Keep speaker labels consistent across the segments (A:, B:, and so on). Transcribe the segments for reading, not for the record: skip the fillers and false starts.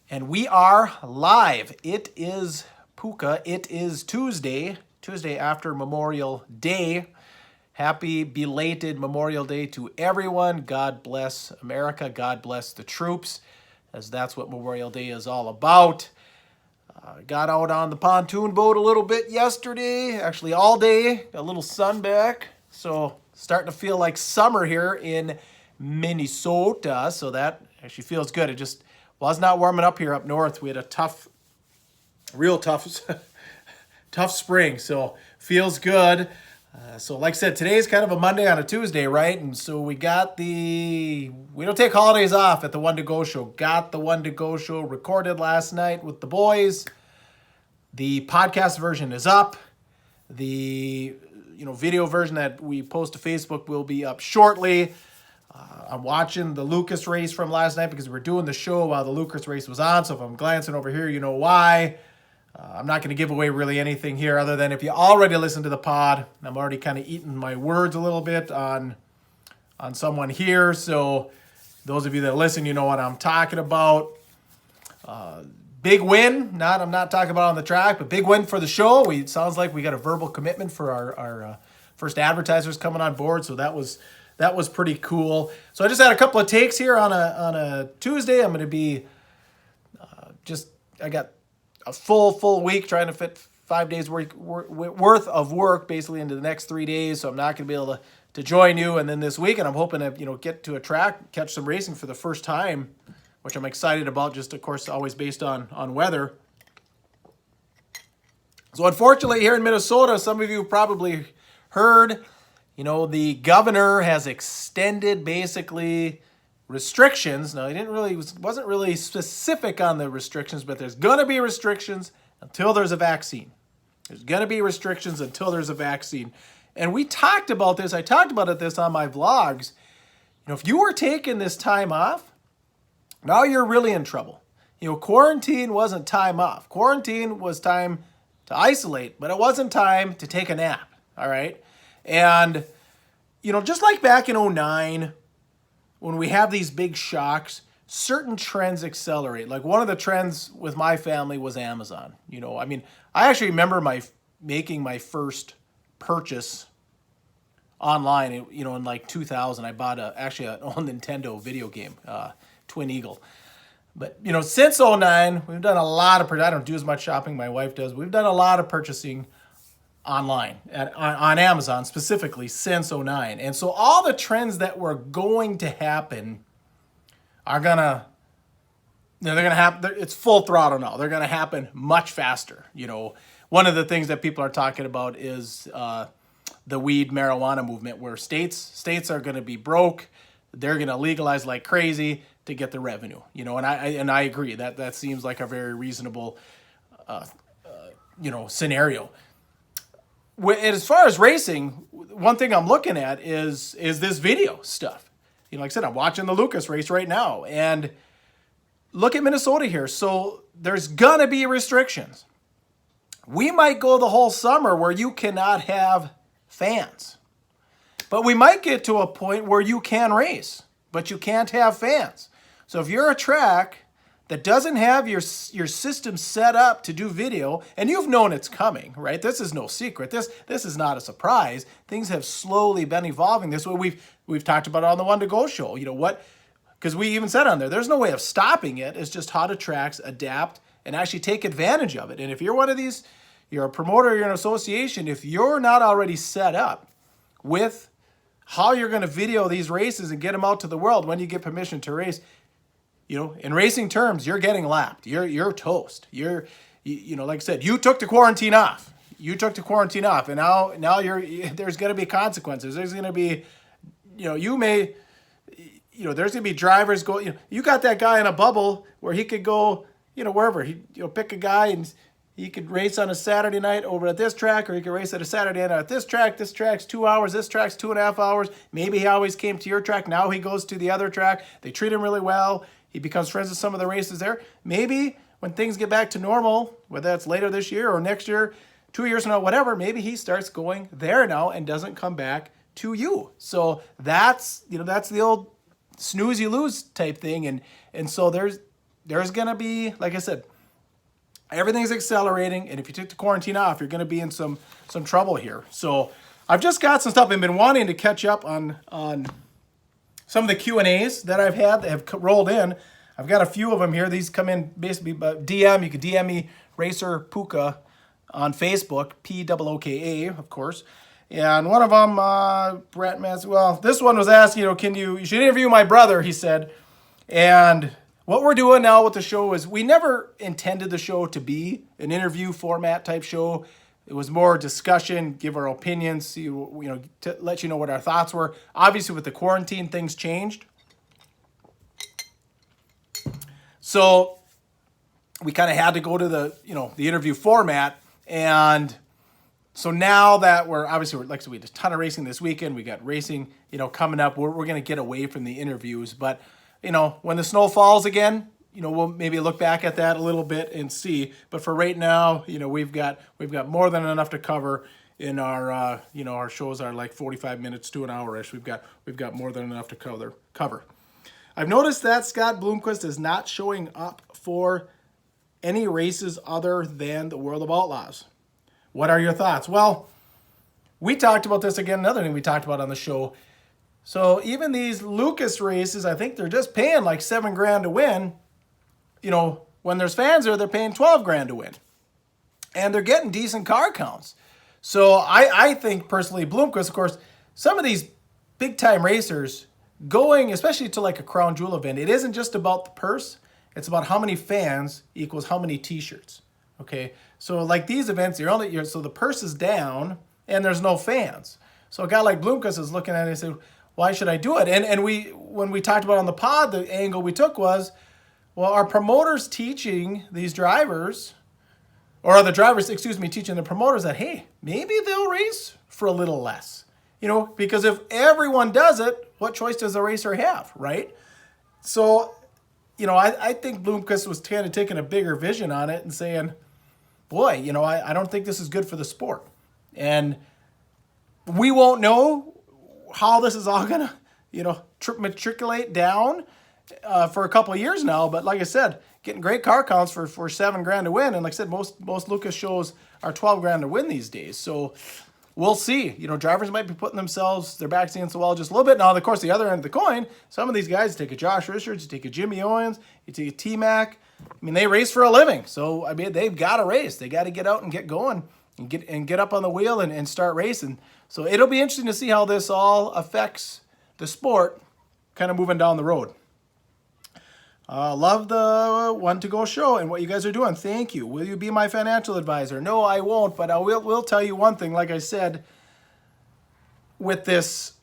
A: And we are live. It is Puka. It is Tuesday after Memorial Day. Happy belated Memorial Day to everyone. God bless America. God bless the troops, as that's what Memorial Day is all about. Got out on the pontoon boat a little bit yesterday, actually all day. Got a little sun back. So starting to feel like summer here in Minnesota. So that actually feels good. It just was not warming up here up north. We had a real tough spring. So feels good. So like I said, today's kind of a Monday on a Tuesday, right? And so we don't take holidays off at the One to Go show. Got the One to Go show recorded last night with the boys. The podcast version is up. The video version that we post to Facebook will be up shortly. I'm watching the Lucas race from last night because we were doing the show while the Lucas race was on. So if I'm glancing over here, you know why. I'm not going to give away really anything here other than if you already listened to the pod. I'm already kind of eating my words a little bit on someone here. So those of you that listen, you know what I'm talking about. Big win. I'm not talking about on the track, but big win for the show. It sounds like we got a verbal commitment for our first advertisers coming on board. So that was pretty cool. So I just had a couple of takes here on a Tuesday. I'm going to be I got a full week trying to fit 5 days worth of work basically into the next 3 days. So I'm not going to be able to join you. And then this week, and I'm hoping to get to a track, catch some racing for the first time, which I'm excited about. Just of course, always based on weather. So unfortunately, here in Minnesota, some of you probably heard, the governor has extended basically restrictions. Now, wasn't really specific on the restrictions, but there's going to be restrictions until there's a vaccine. There's going to be restrictions until there's a vaccine. And we talked about this. I talked about this on my vlogs. If you were taking this time off, now you're really in trouble. Quarantine wasn't time off. Quarantine was time to isolate, but it wasn't time to take a nap. All right. And, just like back in 2009, when we have these big shocks, certain trends accelerate. Like one of the trends with my family was Amazon. I actually remember making my first purchase online, in like 2000. I bought actually an old Nintendo video game, Twin Eagle. But, since 2009, we've done a lot of, I don't do as much shopping, my wife does. We've done a lot of purchasing online on Amazon specifically since 2009. And so all the trends that were going to happen are they're going to happen. It's full throttle now. They're going to happen much faster. One of the things that people are talking about is the weed marijuana movement, where states are going to be broke. They're going to legalize like crazy to get the revenue, and I agree that seems like a very reasonable, scenario. As far as racing, one thing I'm looking at is this video stuff. Like I said, I'm watching the Lucas race right now, and look at Minnesota here. So there's gonna be restrictions. We might go the whole summer where you cannot have fans, but we might get to a point where you can race, but you can't have fans. So if you're a track that doesn't have your system set up to do video, and you've known it's coming, right? This is no secret. This is not a surprise. Things have slowly been evolving this way. We've talked about it on the One to Go show. Because we even said on there's no way of stopping it. It's just how do tracks adapt and actually take advantage of it. And if you're one of these, you're a promoter, you're an association, if you're not already set up with how you're going to video these races and get them out to the world when you get permission to race, in racing terms, you're getting lapped. You're toast. Like I said, you took the quarantine off. And now there's going to be consequences. There's going to be, there's going to be drivers go. You got that guy in a bubble where he could go, wherever he, pick a guy and he could race on a Saturday night over at this track, or he could race at a Saturday night at this track. This track's 2 hours. This track's 2.5 hours. Maybe he always came to your track. Now he goes to the other track. They treat him really well. He becomes friends with some of the races there. Maybe when things get back to normal, whether that's later this year or next year, 2 years from now, whatever, maybe he starts going there now and doesn't come back to you. So that's the old snooze you lose type thing. And so there's going to be, like I said, everything's accelerating. And if you took the quarantine off, you're going to be in some trouble here. So I've just got some stuff. I've been wanting to catch up on some of the Q&As that I've had that have rolled in. I've got a few of them here. These come in basically by DM. You can DM me, Racer Puka, on Facebook, Pooka, of course. And one of them, Brett Mans, well, this one was asking, you should interview my brother, he said. And what we're doing now with the show is we never intended the show to be an interview format type show. It was more discussion, give our opinions, see, to let you know what our thoughts were. Obviously, with the quarantine, things changed. So we kind of had to go to the interview format. And so now that we're like I said, we had a ton of racing this weekend. We got racing, coming up. We're going to get away from the interviews. But, when the snow falls again, we'll maybe look back at that a little bit and see. But for right now, we've got more than enough to cover in our, our shows are like 45 minutes to an hour-ish. We've got more than enough to cover. I've noticed that Scott Bloomquist is not showing up for any races other than the World of Outlaws. What are your thoughts? Well, we talked about this again. Another thing we talked about on the show. So even these Lucas races, I think they're just paying like $7,000 to win. When there's fans there, they're paying $12,000 to win. And they're getting decent car counts. So I think personally, Bloomquist, of course, some of these big time racers going, especially to like a Crown Jewel event, it isn't just about the purse. It's about how many fans equals how many t-shirts. Okay. So like these events, so the purse is down and there's no fans. So a guy like Bloomquist is looking at it and say, why should I do it? And when we talked about on the pod, the angle we took was, well, are promoters teaching these drivers, or are the drivers, teaching the promoters that, hey, maybe they'll race for a little less? Because if everyone does it, what choice does a racer have, right? So, I think Bloomquist was kind of taking a bigger vision on it and saying, boy, I don't think this is good for the sport. And we won't know how this is all going to, matriculate down for a couple of years now. But like I said, getting great car counts for $7,000 to win. And like I said, most Lucas shows are $12,000 to win these days. So we'll see. Drivers might be putting their backs against the wall just a little bit. Now, of course, the other end of the coin, some of these guys take a Josh Richards, you take a Jimmy Owens, you take a T-Mac. They race for a living. So, they've got to race. They got to get out and get going and get up on the wheel and start racing. So it'll be interesting to see how this all affects the sport kind of moving down the road. Love the One to Go show and what you guys are doing. Thank you. Will you be my financial advisor? No, I won't, but I will tell you one thing. Like I said, with this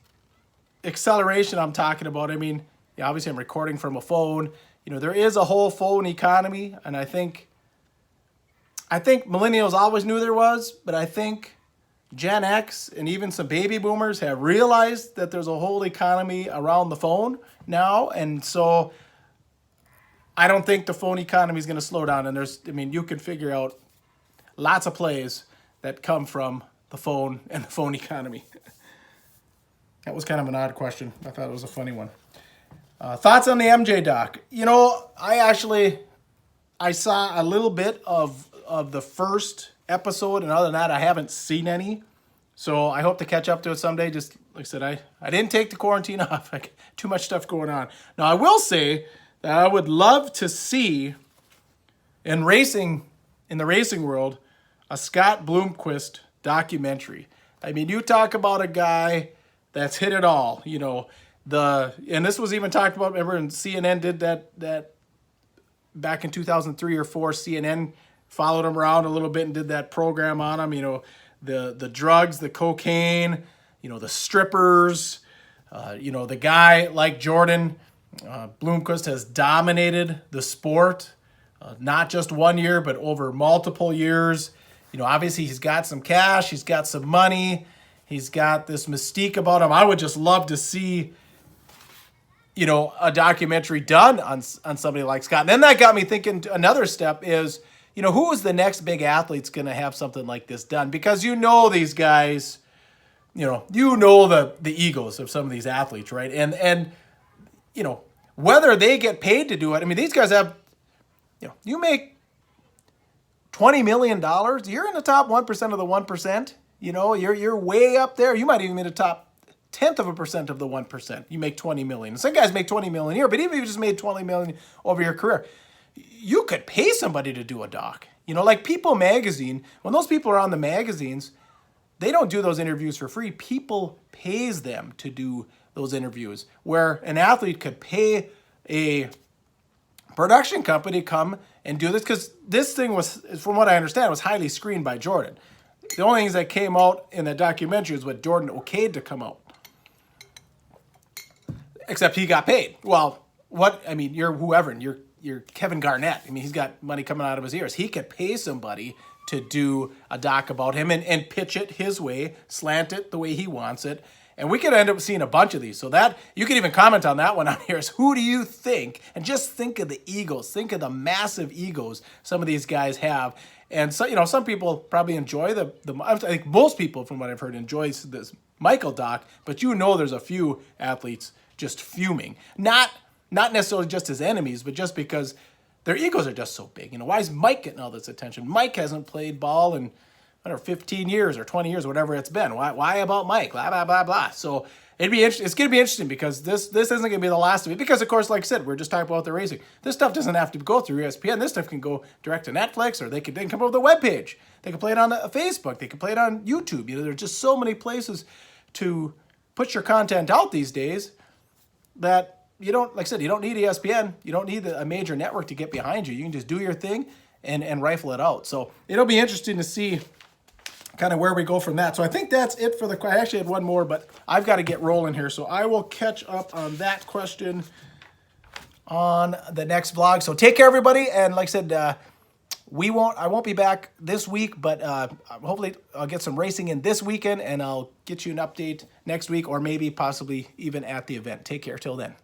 A: acceleration I'm talking about, obviously I'm recording from a phone. There is a whole phone economy, and I think millennials always knew there was, but I think Gen X and even some baby boomers have realized that there's a whole economy around the phone now, and so I don't think the phone economy is going to slow down. And you can figure out lots of plays that come from the phone and the phone economy. That was kind of an odd question. I thought it was a funny one. Thoughts on the MJ doc? I saw a little bit of the first episode, and other than that, I haven't seen any. So I hope to catch up to it someday. Just like I said, I didn't take the quarantine off. Too much stuff going on. Now, I will say that I would love to see in the racing world, a Scott Bloomquist documentary. You talk about a guy that's hit it all, and this was even talked about, remember, and CNN did that back in 2003 or 4. CNN followed him around a little bit and did that program on him, the drugs, the cocaine, the strippers, the guy like Jordan. Bloomquist has dominated the sport, not just 1 year, but over multiple years. Obviously he's got some cash, he's got some money, he's got this mystique about him. I would just love to see, a documentary done on somebody like Scott. And then that got me thinking another step is, who is the next big athlete's going to have something like this done? Because these guys, the egos of some of these athletes, right? And whether they get paid to do it. These guys have You make $20 million, you're in the top 1% of the 1%. You're way up there. You might even be in the top 0.1% of the 1%. You make 20 million. Some guys make 20 million a year, but even if you just made 20 million over your career, you could pay somebody to do a doc. Like People Magazine, when those people are on the magazines, they don't do those interviews for free. People pays them to do those interviews, where an athlete could pay a production company come and do this, because this thing was, from what I understand, was highly screened by Jordan. The only things that came out in the documentary is what Jordan okayed to come out. Except he got paid. Well, you're whoever, and you're Kevin Garnett. He's got money coming out of his ears. He could pay somebody to do a doc about him and pitch it his way, slant it the way he wants it. And we could end up seeing a bunch of these. So that, you can even comment on that one on here, is who do you think? And just think of the egos. Think of the massive egos some of these guys have. And so, some people probably enjoy I think most people, from what I've heard, enjoys this Michael doc, but there's a few athletes just fuming. Not necessarily just as enemies, but just because their egos are just so big. Why is Mike getting all this attention? Mike hasn't played ball in 15 years or 20 years, whatever it's been. Why about Mike? Blah, blah, blah, blah. So it's going to be interesting, because this isn't going to be the last of it. Because, of course, like I said, we're just talking about the racing. This stuff doesn't have to go through ESPN. This stuff can go direct to Netflix, or they can come up with a webpage. They can play it on Facebook. They can play it on YouTube. There's just so many places to put your content out these days that you don't, like I said, you don't need ESPN. You don't need a major network to get behind you. You can just do your thing and rifle it out. So it'll be interesting to see kind of where we go from that. So I think that's it for I actually had one more, but I've got to get rolling here. So I will catch up on that question on the next vlog. So take care, everybody. And like I said, I won't be back this week, but hopefully I'll get some racing in this weekend, and I'll get you an update next week, or maybe possibly even at the event. Take care till then.